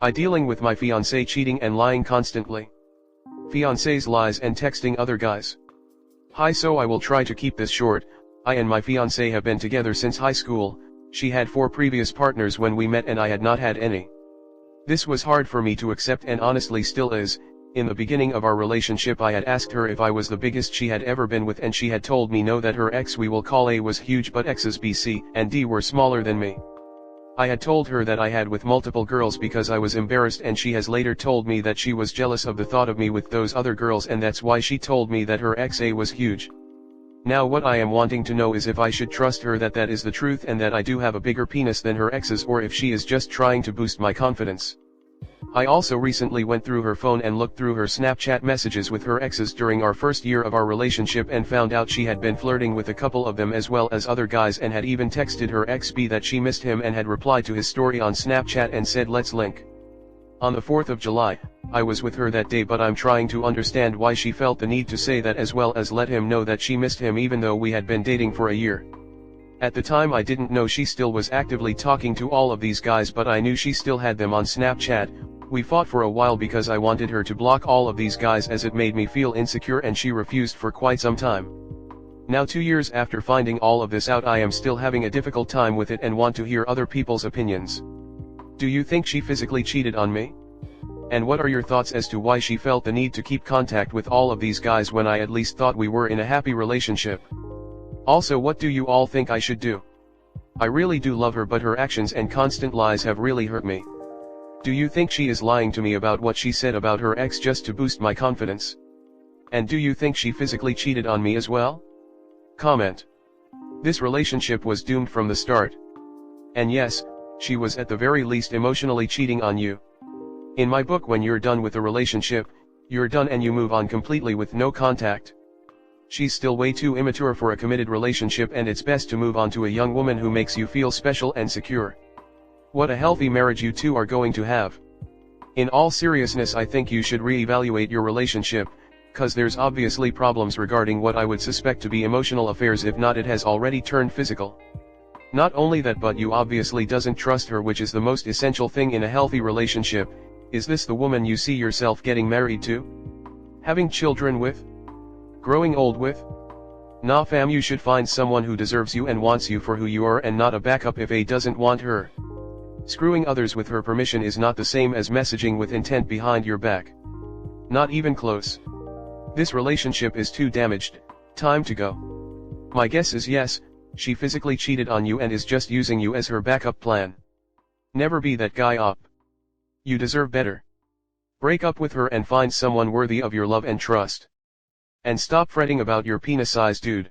I dealing with my fiancé cheating and lying constantly. Fiancé's lies and texting other guys. Hi, so I will try to keep this short. I and my fiancé have been together since high school. She had 4 previous partners when we met and I had not had any. This was hard for me to accept and honestly still is. In the beginning of our relationship I had asked her if I was the biggest she had ever been with and she had told me no, that her ex, we will call A, was huge but exes B, C, and D were smaller than me. I had told her that I had with multiple girls because I was embarrassed, and she has later told me that she was jealous of the thought of me with those other girls and that's why she told me that her ex A was huge. Now what I am wanting to know is if I should trust her that that is the truth and that I do have a bigger penis than her exes, or if she is just trying to boost my confidence. I also recently went through her phone and looked through her Snapchat messages with her exes during our first year of our relationship and found out she had been flirting with a couple of them as well as other guys, and had even texted her ex B that she missed him and had replied to his story on Snapchat and said let's link. On the 4th of July, I was with her that day, but I'm trying to understand why she felt the need to say that as well as let him know that she missed him even though we had been dating for a year. At the time I didn't know she still was actively talking to all of these guys, but I knew she still had them on Snapchat. We fought for a while because I wanted her to block all of these guys as it made me feel insecure, and she refused for quite some time. Now 2 years after finding all of this out, I am still having a difficult time with it and want to hear other people's opinions. Do you think she physically cheated on me? And what are your thoughts as to why she felt the need to keep contact with all of these guys when I at least thought we were in a happy relationship? Also, what do you all think I should do? I really do love her, but her actions and constant lies have really hurt me. Do you think she is lying to me about what she said about her ex just to boost my confidence? And do you think she physically cheated on me as well? Comment. This relationship was doomed from the start. And yes, she was at the very least emotionally cheating on you. In my book, when you're done with a relationship, you're done and you move on completely with no contact. She's still way too immature for a committed relationship, and it's best to move on to a young woman who makes you feel special and secure. What a healthy marriage you two are going to have. In all seriousness, I think you should re-evaluate your relationship, cause there's obviously problems regarding what I would suspect to be emotional affairs, if not it has already turned physical. Not only that, but you obviously doesn't trust her, which is the most essential thing in a healthy relationship. Is this the woman you see yourself getting married to? Having children with? Growing old with? Nah fam, you should find someone who deserves you and wants you for who you are, and not a backup if A doesn't want her. Screwing others with her permission is not the same as messaging with intent behind your back. Not even close. This relationship is too damaged. Time to go. My guess is yes, she physically cheated on you and is just using you as her backup plan. Never be that guy up. You deserve better. Break up with her and find someone worthy of your love and trust. And stop fretting about your penis size, dude.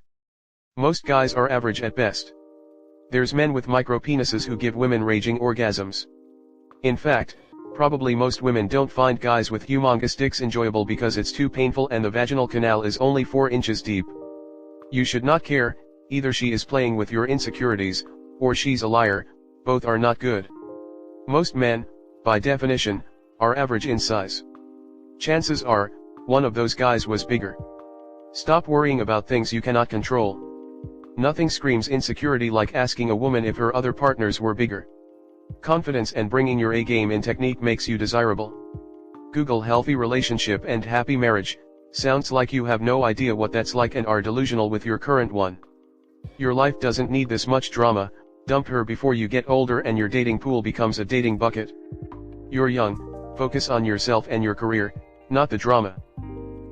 Most guys are average at best. There's men with micro penises who give women raging orgasms. In fact, probably most women don't find guys with humongous dicks enjoyable because it's too painful and the vaginal canal is only 4 inches deep. You should not care. Either she is playing with your insecurities, or she's a liar. Both are not good. Most men, by definition, are average in size. Chances are, one of those guys was bigger. Stop worrying about things you cannot control. Nothing screams insecurity like asking a woman if her other partners were bigger. Confidence and bringing your A game in technique makes you desirable. Google healthy relationship and happy marriage. Sounds like you have no idea what that's like and are delusional with your current one. Your life doesn't need this much drama. Dump her before you get older and your dating pool becomes a dating bucket. You're young, focus on yourself and your career, not the drama.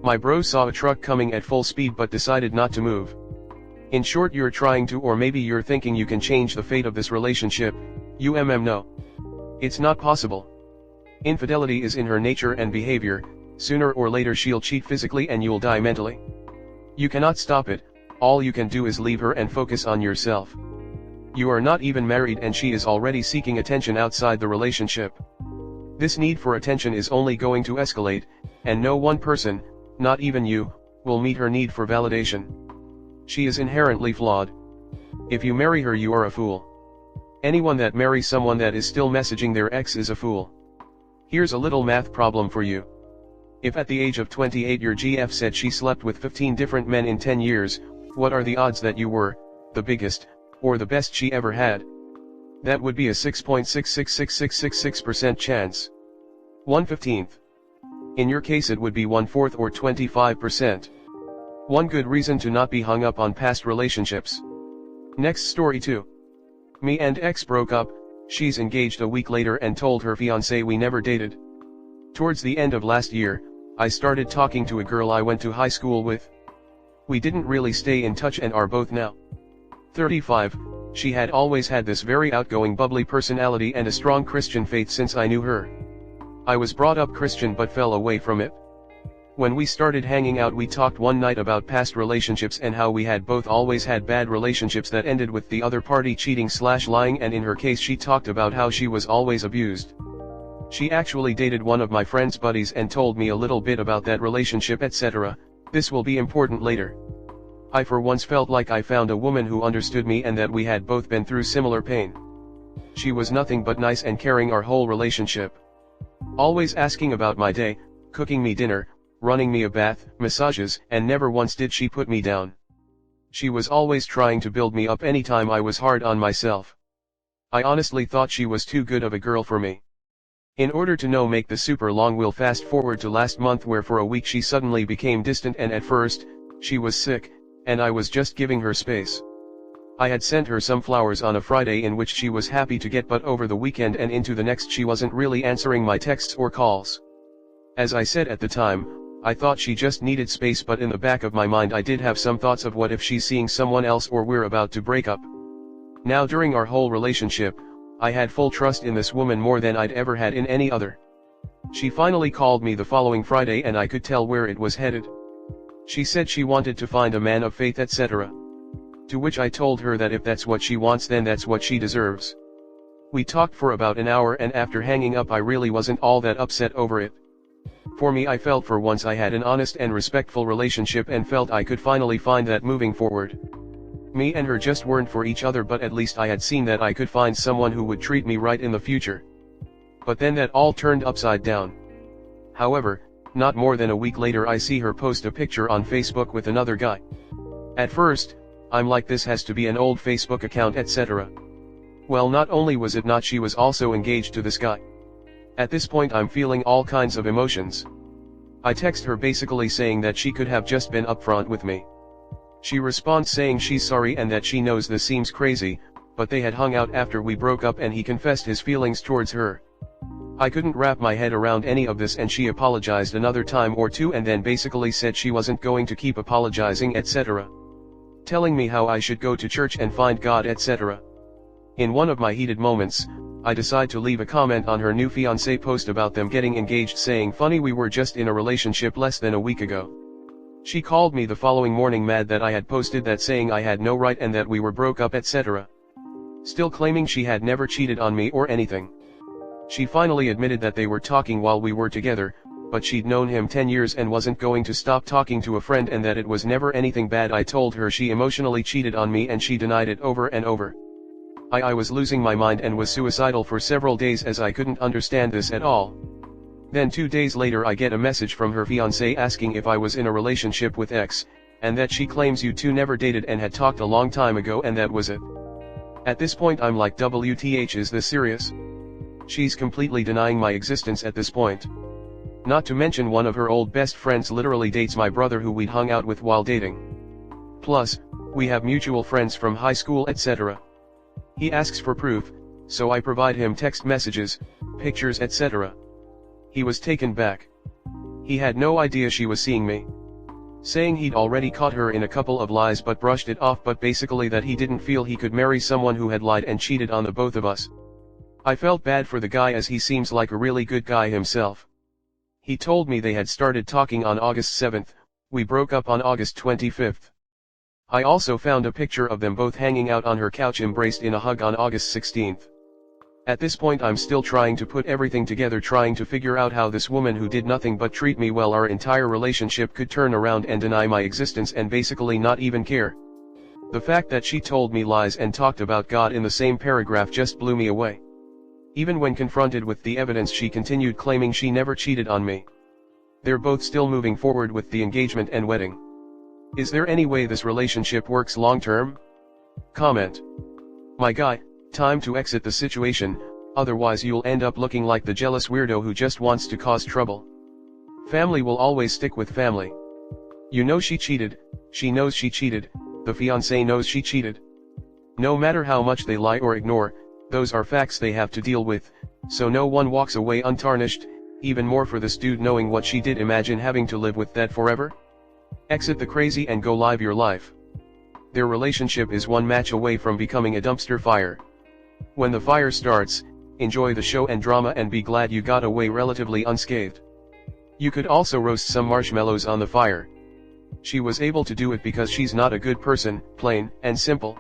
My bro saw a truck coming at full speed but decided not to move. In short, you're trying to, or maybe you're thinking you can change the fate of this relationship. No. It's not possible. Infidelity is in her nature and behavior. Sooner or later she'll cheat physically and you'll die mentally. You cannot stop it. All you can do is leave her and focus on yourself. You are not even married and she is already seeking attention outside the relationship. This need for attention is only going to escalate, and no one person, not even you, will meet her need for validation. She is inherently flawed. If you marry her, you are a fool. Anyone that marries someone that is still messaging their ex is a fool. Here's a little math problem for you. If at the age of 28 your GF said she slept with 15 different men in 10 years, what are the odds that you were the biggest, or the best she ever had? That would be a 6.666666% chance. 1/15. In your case it would be 1/4 or 25%. One good reason to not be hung up on past relationships. Next story 2. Me and ex broke up, she's engaged a week later and told her fiancé we never dated. Towards the end of last year, I started talking to a girl I went to high school with. We didn't really stay in touch and are both now 35, she had always had this very outgoing bubbly personality and a strong Christian faith since I knew her. I was brought up Christian but fell away from it. When we started hanging out we talked one night about past relationships and how we had both always had bad relationships that ended with the other party cheating/lying, and in her case she talked about how she was always abused. She actually dated one of my friend's buddies and told me a little bit about that relationship, etc. This will be important later. I for once felt like I found a woman who understood me and that we had both been through similar pain. She was nothing but nice and caring our whole relationship. Always asking about my day, cooking me dinner, running me a bath, massages, and never once did she put me down. She was always trying to build me up anytime I was hard on myself. I honestly thought she was too good of a girl for me. In order to make the super long, we'll fast forward to last month where for a week she suddenly became distant, and at first, she was sick, and I was just giving her space. I had sent her some flowers on a Friday in which she was happy to get, but over the weekend and into the next she wasn't really answering my texts or calls. As I said at the time, I thought she just needed space, but in the back of my mind I did have some thoughts of what if she's seeing someone else or we're about to break up. Now during our whole relationship, I had full trust in this woman more than I'd ever had in any other. She finally called me the following Friday and I could tell where it was headed. She said she wanted to find a man of faith, etc. To which I told her that if that's what she wants then that's what she deserves. We talked for about an hour and after hanging up I really wasn't all that upset over it. For me, I felt for once I had an honest and respectful relationship and felt I could finally find that moving forward. Me and her just weren't for each other, but at least I had seen that I could find someone who would treat me right in the future. But then that all turned upside down. However, not more than a week later I see her post a picture on Facebook with another guy. At first, I'm like, this has to be an old Facebook account, etc. Well, not only was it not, she was also engaged to this guy. At this point I'm feeling all kinds of emotions. I text her basically saying that she could have just been upfront with me. She responds saying she's sorry and that she knows this seems crazy, but they had hung out after we broke up and he confessed his feelings towards her. I couldn't wrap my head around any of this, and she apologized another time or two and then basically said she wasn't going to keep apologizing, etc. Telling me how I should go to church and find God, etc. In one of my heated moments, I decide to leave a comment on her new fiancé post about them getting engaged saying, "Funny, we were just in a relationship less than a week ago." She called me the following morning mad that I had posted that, saying I had no right and that we were broke up, etc. Still claiming she had never cheated on me or anything. She finally admitted that they were talking while we were together, but she'd known him 10 years and wasn't going to stop talking to a friend and that it was never anything bad. I told her she emotionally cheated on me and she denied it over and over. I was losing my mind and was suicidal for several days as I couldn't understand this at all. Then 2 days later I get a message from her fiancé asking if I was in a relationship with X, and that she claims you two never dated and had talked a long time ago and that was it. At this point I'm like, WTH, is this serious? She's completely denying my existence at this point. Not to mention one of her old best friends literally dates my brother who we'd hung out with while dating. Plus, we have mutual friends from high school, etc. He asks for proof, so I provide him text messages, pictures, etc. He was taken back. He had no idea she was seeing me. Saying he'd already caught her in a couple of lies but brushed it off, but basically that he didn't feel he could marry someone who had lied and cheated on the both of us. I felt bad for the guy as he seems like a really good guy himself. He told me they had started talking on August 7th, we broke up on August 25th. I also found a picture of them both hanging out on her couch embraced in a hug on August 16th. At this point I'm still trying to put everything together, trying to figure out how this woman who did nothing but treat me well our entire relationship could turn around and deny my existence and basically not even care. The fact that she told me lies and talked about God in the same paragraph just blew me away. Even when confronted with the evidence she continued claiming she never cheated on me. They're both still moving forward with the engagement and wedding. Is there any way this relationship works long term? Comment. My guy, time to exit the situation. Otherwise you'll end up looking like the jealous weirdo who just wants to cause trouble. Family will always stick with family. You know she cheated, she knows she cheated, the fiancé knows she cheated. No matter how much they lie or ignore, those are facts they have to deal with, so no one walks away untarnished. Even more for this dude knowing what she did. Imagine having to live with that forever. Exit the crazy and go live your life. Their relationship is one match away from becoming a dumpster fire. When the fire starts, enjoy the show and drama and be glad you got away relatively unscathed. You could also roast some marshmallows on the fire. She was able to do it because she's not a good person, plain and simple.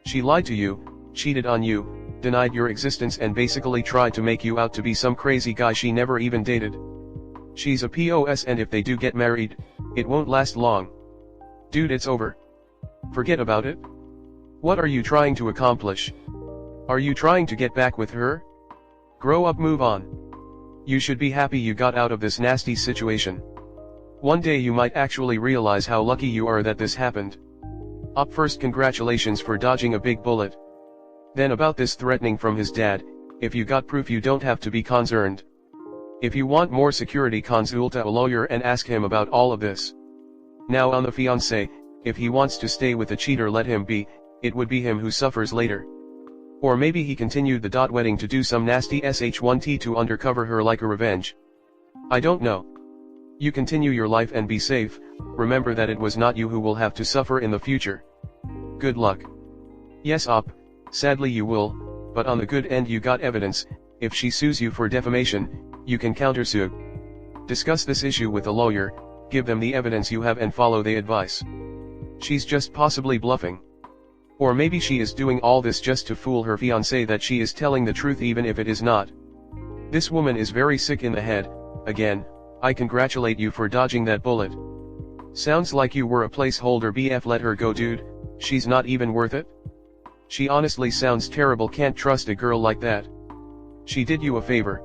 She lied to you, cheated on you, denied your existence and basically tried to make you out to be some crazy guy she never even dated. She's a POS, and if they do get married, it won't last long. Dude, it's over. Forget about it. What are you trying to accomplish? Are you trying to get back with her? Grow up, move on. You should be happy you got out of this nasty situation. One day you might actually realize how lucky you are that this happened. Up first, congratulations for dodging a big bullet. Then about this threatening from his dad, if you got proof you don't have to be concerned. If you want more security, consult a lawyer and ask him about all of this. Now on the fiancé, if he wants to stay with the cheater, let him be, it would be him who suffers later. Or maybe he continued the wedding to do some nasty sh1t to undercover her like a revenge. I don't know. You continue your life and be safe. Remember that it was not you who will have to suffer in the future. Good luck. Yes, op. Sadly you will, but on the good end you got evidence. If she sues you for defamation, you can countersue. Discuss this issue with a lawyer, give them the evidence you have and follow the advice. She's just possibly bluffing. Or maybe she is doing all this just to fool her fiancé that she is telling the truth even if it is not. This woman is very sick in the head. Again, I congratulate you for dodging that bullet. Sounds like you were a placeholder. BF, let her go, dude, she's not even worth it. She honestly sounds terrible. Can't trust a girl like that. She did you a favor.